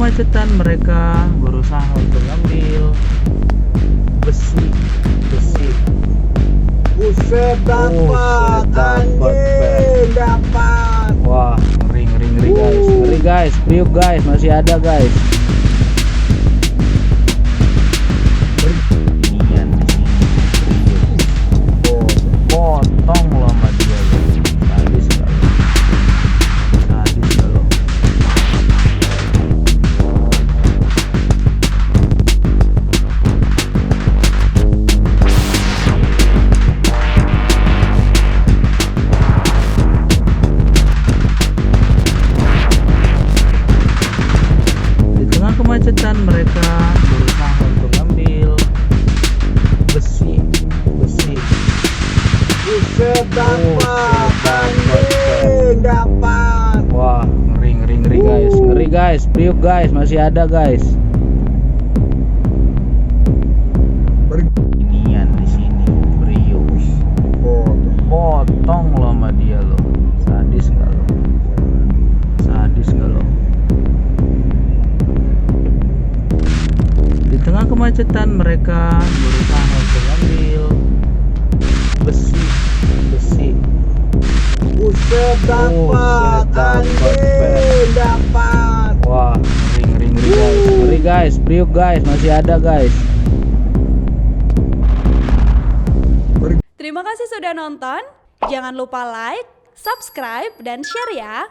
kemacetan mereka berusaha untuk ambil besi. Buset dapat, anjing dapat. Wah, ngeri guys. Ngeri guys, priuk guys, masih ada guys. Inian di sini. Potong lo sama dia lo. Sadis kalau. Kemacetan mereka berusaha untuk ambil besi. Buset dapat, anjing dapat. Wah, ngeri guys. Ngeri guys, priuk guys, masih ada guys. Inian di sini, priuk. Potong lo sama dia lo. Sadis kalau. Di tengah kemacetan mereka berusaha untuk ambil besi. Buset dapat, anjing dapat. Wah, ngeri guys. Ngeri guys, priuk guys, masih ada guys. Terima kasih sudah nonton. Jangan lupa like, subscribe, dan share ya.